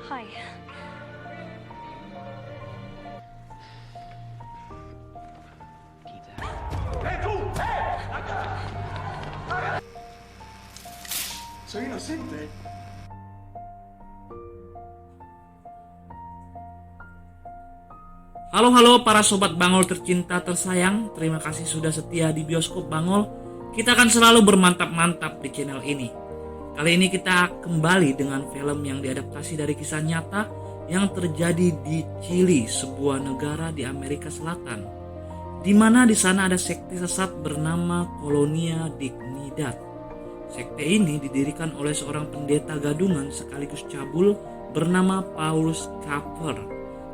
Hi. Soy inocente. Halo para sobat Bangol tercinta tersayang, terima kasih sudah setia di bioskop Bangol. Kita akan selalu bermantap-mantap di channel ini. Kali ini kita kembali dengan film yang diadaptasi dari kisah nyata yang terjadi di Chili, sebuah negara di Amerika Selatan, di mana di sana ada sekte sesat bernama Colonia Dignidad. Sekte ini didirikan oleh seorang pendeta gadungan sekaligus cabul bernama Paulus Kaper,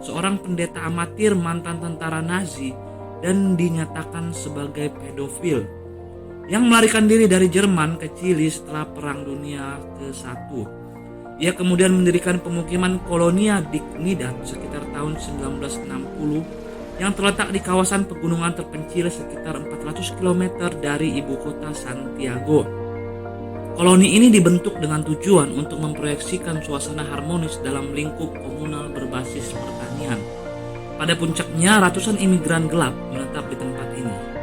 seorang pendeta amatir mantan tentara Nazi dan dinyatakan sebagai pedofil yang melarikan diri dari Jerman ke Chili setelah Perang Dunia ke-1. Ia kemudian mendirikan pemukiman Colonia Dignidad sekitar tahun 1960 yang terletak di kawasan pegunungan terpencil sekitar 400 km dari ibu kota Santiago. Koloni ini dibentuk dengan tujuan untuk memproyeksikan suasana harmonis dalam lingkup komunal berbasis pertanian. Pada puncaknya, ratusan imigran gelap menetap di tempat ini.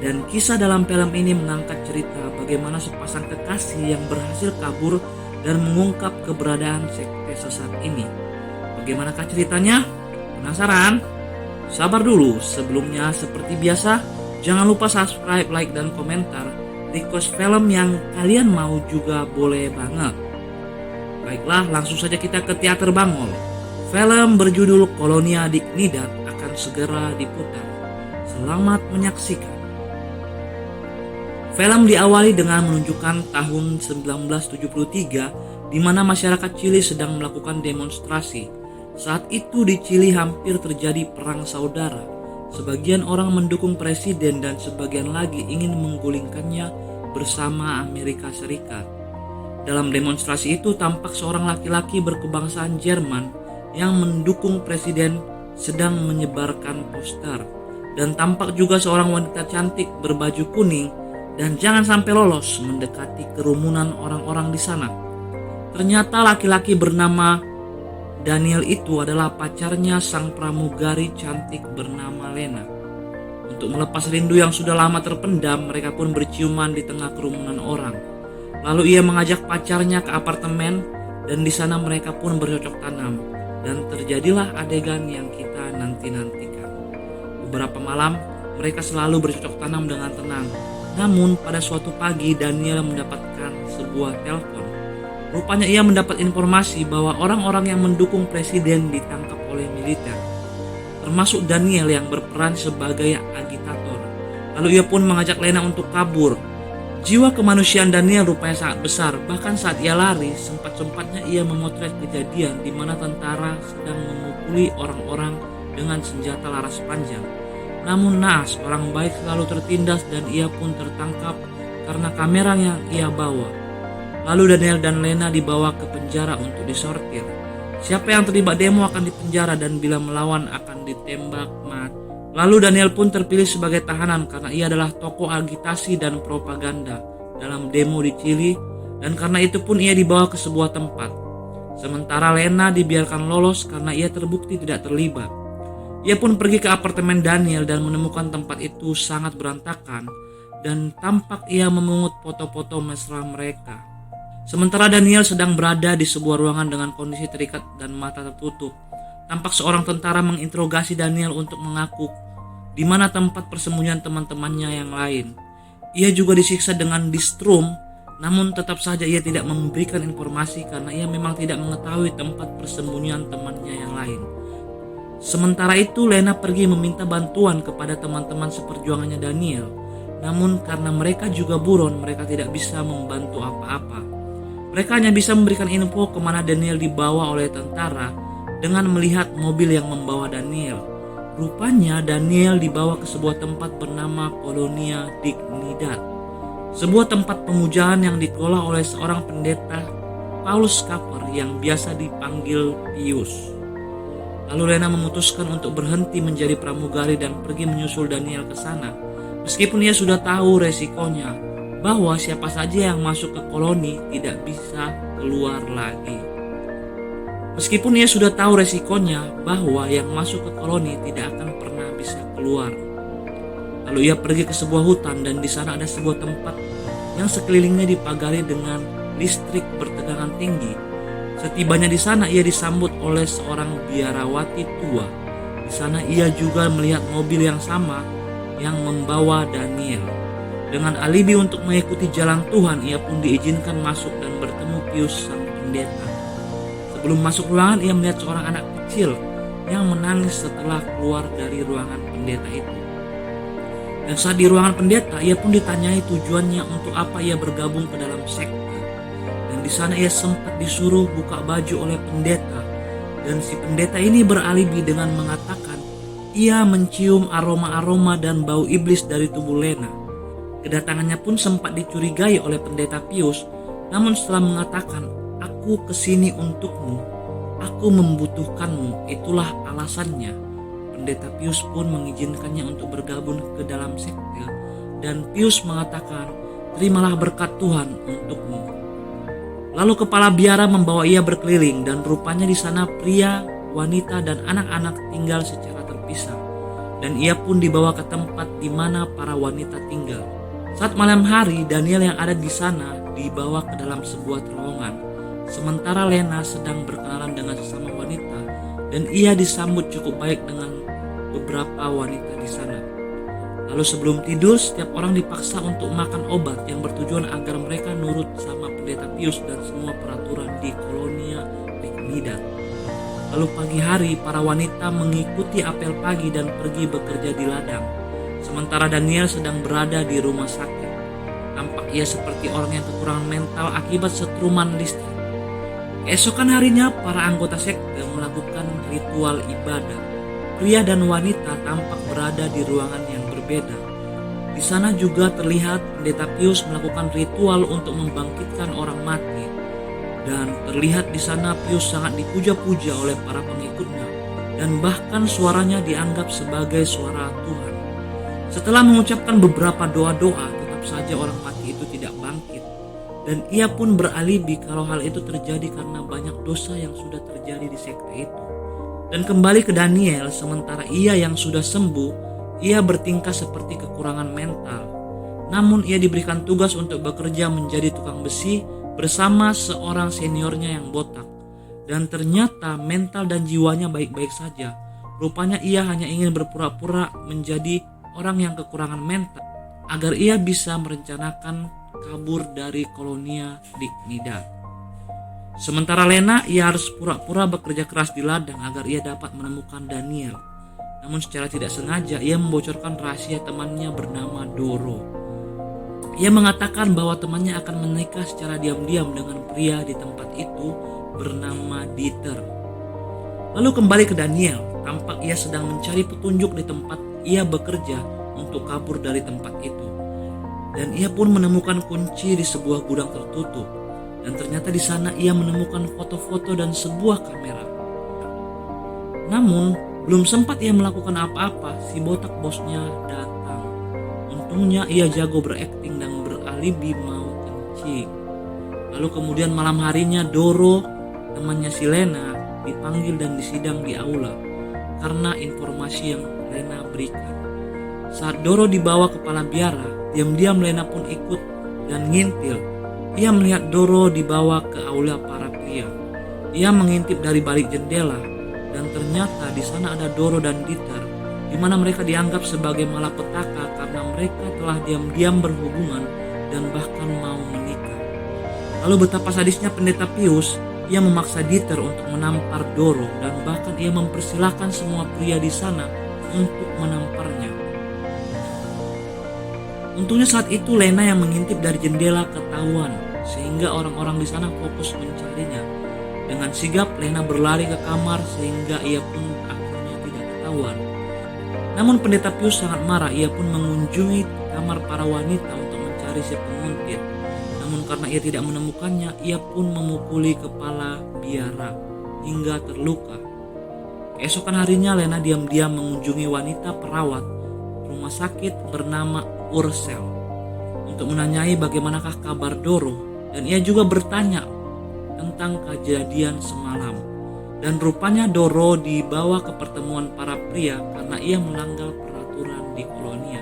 Dan kisah dalam film ini mengangkat cerita bagaimana sepasang kekasih yang berhasil kabur dan mengungkap keberadaan sekte sesat ini. Bagaimanakah ceritanya? Penasaran? Sabar dulu, sebelumnya seperti biasa, jangan lupa subscribe, like, dan komentar. Request film yang kalian mau juga boleh banget. Baiklah, langsung saja kita ke teater Bangol. Film berjudul Colonia Dignidad akan segera diputar. Selamat menyaksikan. Film diawali dengan menunjukkan tahun 1973 di mana masyarakat Chili sedang melakukan demonstrasi. Saat itu di Chili hampir terjadi perang saudara. Sebagian orang mendukung presiden dan sebagian lagi ingin menggulingkannya bersama Amerika Serikat. Dalam demonstrasi itu tampak seorang laki-laki berkebangsaan Jerman yang mendukung presiden sedang menyebarkan poster. Dan tampak juga seorang wanita cantik berbaju kuning dan jangan sampai lolos mendekati kerumunan orang-orang di sana. Ternyata laki-laki bernama Daniel itu adalah pacarnya sang pramugari cantik bernama Lena. Untuk melepas rindu yang sudah lama terpendam, mereka pun berciuman di tengah kerumunan orang. Lalu ia mengajak pacarnya ke apartemen dan di sana mereka pun bercocok tanam. Dan terjadilah adegan yang kita nanti-nantikan. Beberapa malam mereka selalu bercocok tanam dengan tenang. Namun pada suatu pagi Daniel mendapatkan sebuah telepon. Rupanya ia mendapat informasi bahwa orang-orang yang mendukung presiden ditangkap oleh militer, termasuk Daniel yang berperan sebagai agitator. Lalu ia pun mengajak Lena untuk kabur. Jiwa kemanusiaan Daniel rupanya sangat besar, bahkan saat ia lari, sempat-sempatnya ia memotret kejadian di mana tentara sedang memukuli orang-orang dengan senjata laras panjang. Namun naas, orang baik selalu tertindas dan ia pun tertangkap karena kamera yang ia bawa. Lalu Daniel dan Lena dibawa ke penjara untuk disortir. Siapa yang terlibat demo akan dipenjara dan bila melawan akan ditembak mati. Lalu Daniel pun terpilih sebagai tahanan karena ia adalah tokoh agitasi dan propaganda dalam demo di Chili dan karena itu pun ia dibawa ke sebuah tempat. Sementara Lena dibiarkan lolos karena ia terbukti tidak terlibat. Ia pun pergi ke apartemen Daniel dan menemukan tempat itu sangat berantakan dan tampak ia memungut foto-foto mesra mereka. Sementara Daniel sedang berada di sebuah ruangan dengan kondisi terikat dan mata tertutup. Tampak seorang tentara menginterogasi Daniel untuk mengaku di mana tempat persembunyian teman-temannya yang lain. Ia juga disiksa dengan distrum, namun tetap saja ia tidak memberikan informasi karena ia memang tidak mengetahui tempat persembunyian temannya yang lain. Sementara itu Lena pergi meminta bantuan kepada teman-teman seperjuangannya Daniel. Namun karena mereka juga buron, mereka tidak bisa membantu apa-apa. Mereka hanya bisa memberikan info kemana Daniel dibawa oleh tentara dengan melihat mobil yang membawa Daniel. Rupanya Daniel dibawa ke sebuah tempat bernama Colonia Dignidad, sebuah tempat pemujaan yang dikelola oleh seorang pendeta Paulus Kaper yang biasa dipanggil Pius. Lalu Lena memutuskan untuk berhenti menjadi pramugari dan pergi menyusul Daniel ke sana. Meskipun ia sudah tahu resikonya, bahwa siapa saja yang masuk ke koloni tidak bisa keluar lagi. Meskipun ia sudah tahu resikonya bahwa yang masuk ke koloni tidak akan pernah bisa keluar. Lalu ia pergi ke sebuah hutan dan di sana ada sebuah tempat yang sekelilingnya dipagari dengan listrik bertegangan tinggi. Setibanya di sana ia disambut oleh seorang biarawati tua. Di sana ia juga melihat mobil yang sama yang membawa Daniel. Dengan alibi untuk mengikuti jalan Tuhan, ia pun diizinkan masuk dan bertemu Pius sang pendeta. Sebelum masuk ruangan, ia melihat seorang anak kecil yang menangis setelah keluar dari ruangan pendeta itu. Dan saat di ruangan pendeta, ia pun ditanyai tujuannya untuk apa ia bergabung ke dalam sekte. Dan di sana ia sempat disuruh buka baju oleh pendeta. Dan si pendeta ini beralibi dengan mengatakan ia mencium aroma-aroma dan bau iblis dari tubuh Lena. Kedatangannya pun sempat dicurigai oleh pendeta Pius, namun setelah mengatakan, "Aku kesini untukmu, aku membutuhkanmu," itulah alasannya. Pendeta Pius pun mengizinkannya untuk bergabung ke dalam sekte, dan Pius mengatakan, "Terimalah berkat Tuhan untukmu." Lalu kepala biara membawa ia berkeliling, dan rupanya di sana pria, wanita, dan anak-anak tinggal secara terpisah. Dan ia pun dibawa ke tempat di mana para wanita tinggal. Saat malam hari, Daniel yang ada di sana dibawa ke dalam sebuah terowongan. Sementara Lena sedang berkenalan dengan sesama wanita, dan ia disambut cukup baik dengan beberapa wanita di sana. Lalu sebelum tidur, setiap orang dipaksa untuk makan obat yang bertujuan agar mereka nurut sama pendeta Pius dan semua peraturan di Kolonia Dignidad. Lalu pagi hari, para wanita mengikuti apel pagi dan pergi bekerja di ladang. Sementara Daniel sedang berada di rumah sakit. Tampak ia seperti orang yang kekurangan mental akibat setruman listrik. Keesokan harinya, para anggota sekte melakukan ritual ibadah. Pria dan wanita tampak berada di ruangan yang berbeda. Di sana juga terlihat pendeta Pius melakukan ritual untuk membangkitkan orang mati. Dan terlihat di sana Pius sangat dipuja-puja oleh para pengikutnya, dan bahkan suaranya dianggap sebagai suara Tuhan. Setelah mengucapkan beberapa doa-doa, tetap saja orang mati itu tidak bangkit. Dan ia pun beralibi kalau hal itu terjadi karena banyak dosa yang sudah terjadi di sekte itu. Dan kembali ke Daniel, sementara ia yang sudah sembuh, ia bertingkah seperti kekurangan mental. Namun ia diberikan tugas untuk bekerja menjadi tukang besi bersama seorang seniornya yang botak. Dan ternyata mental dan jiwanya baik-baik saja. Rupanya ia hanya ingin berpura-pura menjadi orang yang kekurangan mental agar ia bisa merencanakan kabur dari Kolonia Dignidad. Sementara Lena, ia harus pura-pura bekerja keras di ladang agar ia dapat menemukan Daniel. Namun secara tidak sengaja ia membocorkan rahasia temannya bernama Doro. Ia mengatakan bahwa temannya akan menikah secara diam-diam dengan pria di tempat itu bernama Dieter. Lalu kembali ke Daniel, tampak ia sedang mencari petunjuk di tempat ia bekerja untuk kabur dari tempat itu. Dan ia pun menemukan kunci di sebuah gudang tertutup. Dan ternyata di sana ia menemukan foto-foto dan sebuah kamera. Namun, belum sempat ia melakukan apa-apa, si botak bosnya datang. Untungnya ia jago berakting dan beralibi mau kencing. Lalu kemudian malam harinya Doro, temannya si Lena, dipanggil dan disidang di aula karena informasi yang Lena berikan. Saat Doro dibawa kepala biara, diam-diam Lena pun ikut dan ngintil. Ia melihat Doro dibawa ke aula para pria. Ia mengintip dari balik jendela dan ternyata di sana ada Doro dan Dieter, di mana mereka dianggap sebagai malapetaka karena mereka telah diam-diam berhubungan dan bahkan mau menikah. Lalu betapa sadisnya pendeta Pius, ia memaksa Dieter untuk menampar Doro dan bahkan ia mempersilahkan semua pria di sana untuk menamparnya. Untungnya saat itu Lena yang mengintip dari jendela ketahuan, sehingga orang-orang di sana fokus mencarinya. Dengan sigap Lena berlari ke kamar sehingga ia pun akhirnya tidak ketahuan. Namun pendeta Pius sangat marah, ia pun mengunjungi kamar para wanita untuk mencari si penguntit. Namun karena ia tidak menemukannya, ia pun memukuli kepala biara hingga terluka. Keesokan harinya Lena diam-diam mengunjungi wanita perawat rumah sakit bernama Ursel untuk menanyai bagaimanakah kabar Doro, dan ia juga bertanya tentang kejadian semalam. Dan rupanya Doro dibawa ke pertemuan para pria karena ia melanggar peraturan di Kolonia.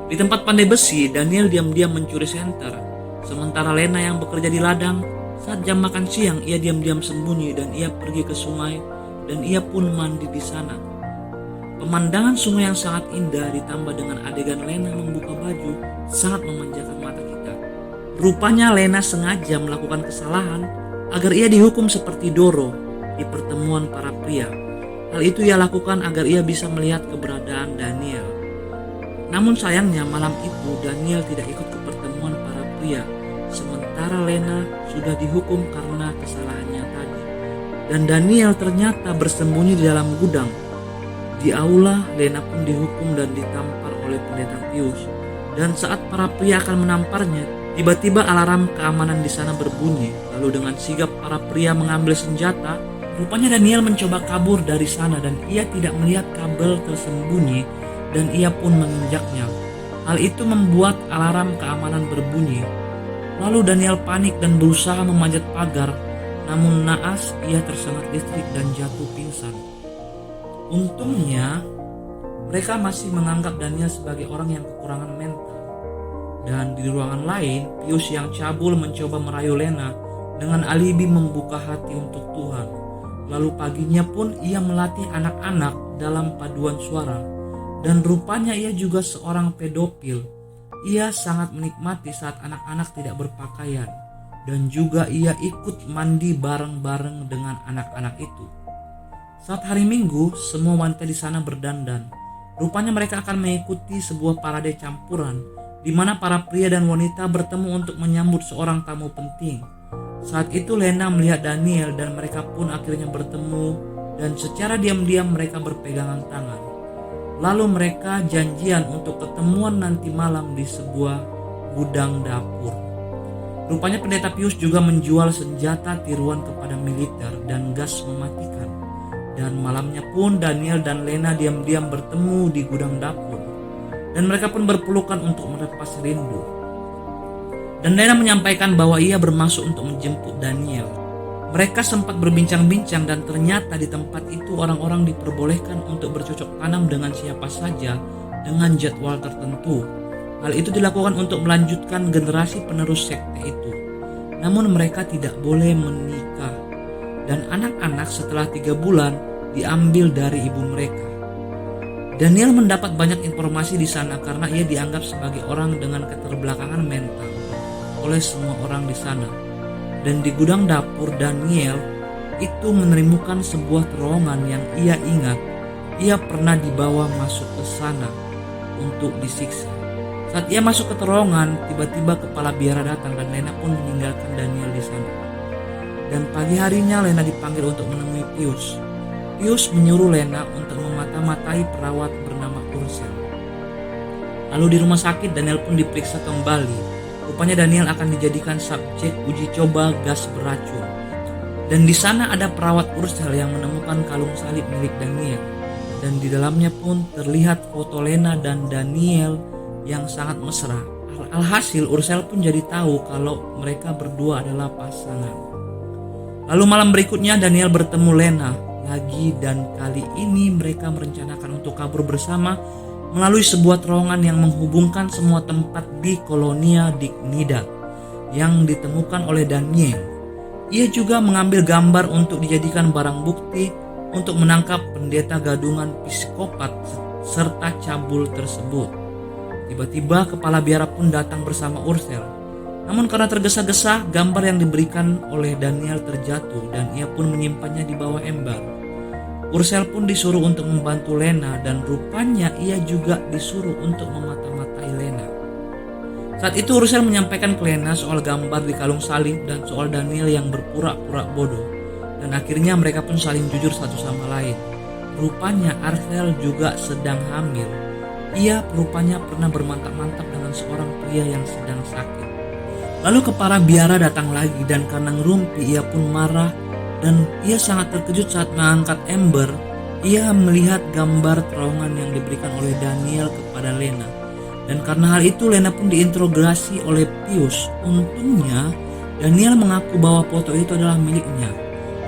Di tempat pandai besi, Daniel diam-diam mencuri senter. Sementara Lena yang bekerja di ladang, saat jam makan siang ia diam-diam sembunyi dan ia pergi ke sungai dan ia pun mandi di sana. Pemandangan sungai yang sangat indah ditambah dengan adegan Lena membuka baju sangat memanjakan mata kita. Rupanya Lena sengaja melakukan kesalahan agar ia dihukum seperti Doro di pertemuan para pria. Hal itu ia lakukan agar ia bisa melihat keberadaan Daniel. Namun sayangnya malam itu Daniel tidak ikut ke pertemuan para pria, sementara Lena sudah dihukum karena kesalahannya tadi. Dan Daniel ternyata bersembunyi di dalam gudang. Di aula, Lena pun dihukum dan ditampar oleh pendeta Pius. Dan saat para pria akan menamparnya, tiba-tiba alarm keamanan di sana berbunyi. Lalu dengan sigap para pria mengambil senjata. Rupanya Daniel mencoba kabur dari sana dan ia tidak melihat kabel tersembunyi dan ia pun menginjaknya. Hal itu membuat alarm keamanan berbunyi. Lalu Daniel panik dan berusaha memanjat pagar. Namun naas ia tersengat listrik dan jatuh pingsan. Untungnya mereka masih menganggap Daniel sebagai orang yang kekurangan mental. Dan di ruangan lain, Pius yang cabul mencoba merayu Lena dengan alibi membuka hati untuk Tuhan. Lalu paginya pun ia melatih anak-anak dalam paduan suara. Dan rupanya ia juga seorang pedofil. Ia sangat menikmati saat anak-anak tidak berpakaian. Dan juga ia ikut mandi bareng-bareng dengan anak-anak itu. Saat hari Minggu, semua wanita di sana berdandan. Rupanya mereka akan mengikuti sebuah parade campuran di mana para pria dan wanita bertemu untuk menyambut seorang tamu penting. Saat itu Lena melihat Daniel dan mereka pun akhirnya bertemu dan secara diam-diam mereka berpegangan tangan. Lalu mereka janjian untuk ketemuan nanti malam di sebuah gudang dapur. Rupanya pendeta Pius juga menjual senjata tiruan kepada militer dan gas mematikan. Dan malamnya pun Daniel dan Lena diam-diam bertemu di gudang dapur. Dan mereka pun berpelukan untuk melepas rindu. Dan Lena menyampaikan bahwa ia bermaksud untuk menjemput Daniel. Mereka sempat berbincang-bincang dan ternyata di tempat itu orang-orang diperbolehkan untuk bercocok tanam dengan siapa saja dengan jadwal tertentu. Hal itu dilakukan untuk melanjutkan generasi penerus sekte itu. Namun mereka tidak boleh menikah. Dan anak-anak setelah 3 bulan diambil dari ibu mereka. Daniel mendapat banyak informasi di sana karena ia dianggap sebagai orang dengan keterbelakangan mental oleh semua orang di sana. Dan di gudang dapur Daniel itu menemukan sebuah terowongan yang ia ingat ia pernah dibawa masuk ke sana untuk disiksa. Saat ia masuk ke terowongan, tiba-tiba kepala biara datang dan Lena pun meninggalkan Daniel di sana. Dan pagi harinya Lena dipanggil untuk menemui Pius. Pius menyuruh Lena untuk memata-matai perawat bernama Ursel. Lalu di rumah sakit Daniel pun diperiksa kembali. Rupanya Daniel akan dijadikan subjek uji coba gas beracun. Dan di sana ada perawat Ursel yang menemukan kalung salib milik Daniel. Dan di dalamnya pun terlihat foto Lena dan Daniel yang sangat mesra. Alhasil Ursel pun jadi tahu kalau mereka berdua adalah pasangan. Lalu malam berikutnya Daniel bertemu Lena lagi dan kali ini mereka merencanakan untuk kabur bersama melalui sebuah terowongan yang menghubungkan semua tempat di Kolonia Dignidad yang ditemukan oleh Daniel. Ia juga mengambil gambar untuk dijadikan barang bukti untuk menangkap pendeta gadungan psikopat serta cabul tersebut. Tiba-tiba kepala biara pun datang bersama Ursel. Namun karena tergesa-gesa, gambar yang diberikan oleh Daniel terjatuh dan ia pun menyimpannya di bawah ember. Ursel pun disuruh untuk membantu Lena dan rupanya ia juga disuruh untuk memata-matai Lena. Saat itu Ursel menyampaikan ke Lena soal gambar di kalung salib dan soal Daniel yang berpura-pura bodoh. Dan akhirnya mereka pun saling jujur satu sama lain. Rupanya Ursel juga sedang hamil. Ia rupanya pernah bermantap-mantap dengan seorang pria yang sedang sakit. Lalu kepala biara datang lagi dan karena ngerumpi ia pun marah dan ia sangat terkejut saat mengangkat ember. Ia melihat gambar terowongan yang diberikan oleh Daniel kepada Lena. Dan karena hal itu Lena pun diinterogasi oleh Pius. Untungnya Daniel mengaku bahwa foto itu adalah miliknya.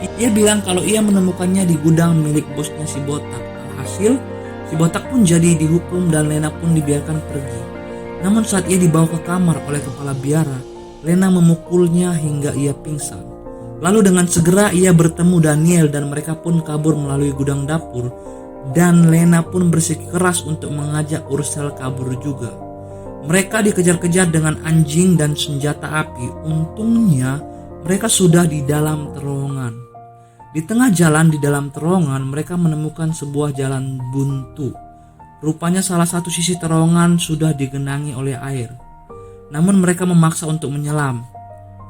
Ia bilang kalau ia menemukannya di gudang milik bosnya si botak. Alhasil, si botak pun jadi dihukum dan Lena pun dibiarkan pergi. Namun saat ia dibawa ke kamar oleh kepala biara, Lena memukulnya hingga ia pingsan. Lalu dengan segera ia bertemu Daniel dan mereka pun kabur melalui gudang dapur, dan Lena pun bersikeras untuk mengajak Ursel kabur juga. Mereka dikejar-kejar dengan anjing dan senjata api. Untungnya mereka sudah di dalam terowongan. Di tengah jalan di dalam terowongan mereka menemukan sebuah jalan buntu. Rupanya salah satu sisi terowongan sudah digenangi oleh air. Namun mereka memaksa untuk menyelam,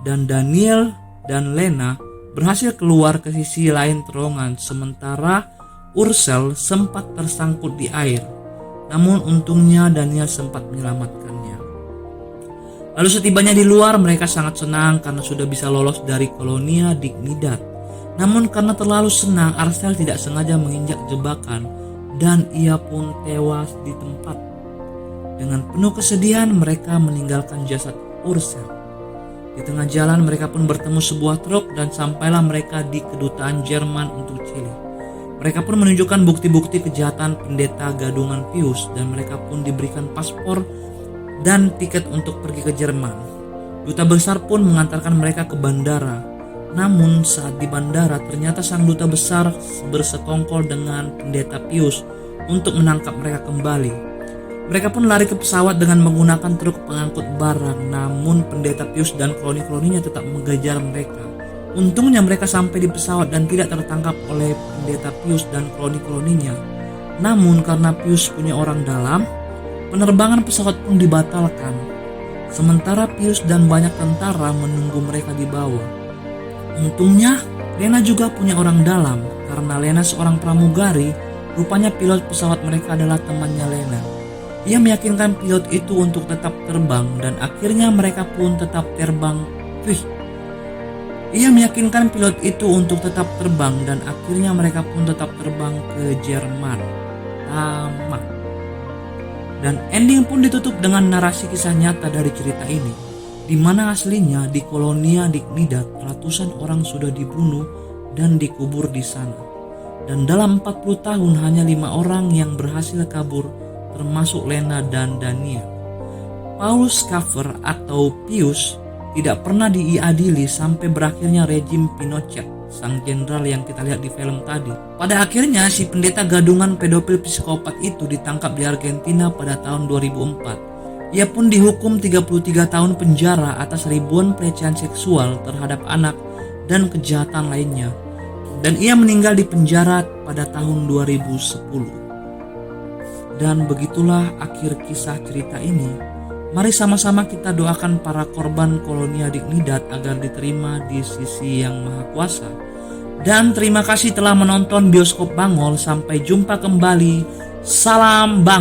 dan Daniel dan Lena berhasil keluar ke sisi lain terowongan, sementara Ursel sempat tersangkut di air. Namun untungnya Daniel sempat menyelamatkannya. Lalu setibanya di luar, mereka sangat senang karena sudah bisa lolos dari Kolonia Dignidad. Namun karena terlalu senang, Arcel tidak sengaja menginjak jebakan dan ia pun tewas di tempat. Dengan penuh kesedihan mereka meninggalkan jasad Ursel. Di tengah jalan mereka pun bertemu sebuah truk dan sampailah mereka di kedutaan Jerman untuk Chili. Mereka pun menunjukkan bukti-bukti kejahatan pendeta gadungan Pius dan mereka pun diberikan paspor dan tiket untuk pergi ke Jerman. Duta besar pun mengantarkan mereka ke bandara. Namun saat di bandara ternyata sang duta besar bersekongkol dengan pendeta Pius untuk menangkap mereka kembali. Mereka pun lari ke pesawat dengan menggunakan truk pengangkut barang, namun pendeta Pius dan kroni-kroninya tetap mengejar mereka. Untungnya mereka sampai di pesawat dan tidak tertangkap oleh pendeta Pius dan kroni-kroninya. Namun karena Pius punya orang dalam, penerbangan pesawat pun dibatalkan. Sementara Pius dan banyak tentara menunggu mereka di bawah. Untungnya Lena juga punya orang dalam, karena Lena seorang pramugari. Rupanya pilot pesawat mereka adalah temannya Lena. Ia meyakinkan pilot itu untuk tetap terbang dan akhirnya mereka pun tetap terbang. Ia meyakinkan pilot itu untuk tetap terbang dan akhirnya mereka pun tetap terbang ke Jerman. Tamat. Dan ending pun ditutup dengan narasi kisah nyata dari cerita ini, di mana aslinya di Kolonia Dignidad ratusan orang sudah dibunuh dan dikubur di sana. Dan dalam 40 tahun hanya 5 orang yang berhasil kabur, termasuk Lena dan Daniel. Paul Schaeffer atau Pius tidak pernah diadili sampai berakhirnya rezim Pinochet, sang jenderal yang kita lihat di film tadi. Pada akhirnya si pendeta gadungan pedofil psikopat itu ditangkap di Argentina pada tahun 2004. Ia pun dihukum 33 tahun penjara atas ribuan pelecehan seksual terhadap anak dan kejahatan lainnya. Dan ia meninggal di penjara pada tahun 2010. Dan begitulah akhir kisah cerita ini. Mari sama-sama kita doakan para korban Kolonia Dignidad agar diterima di sisi Yang Maha Kuasa. Dan terima kasih telah menonton Bioskop Bangol. Sampai jumpa kembali. Salam Bangol.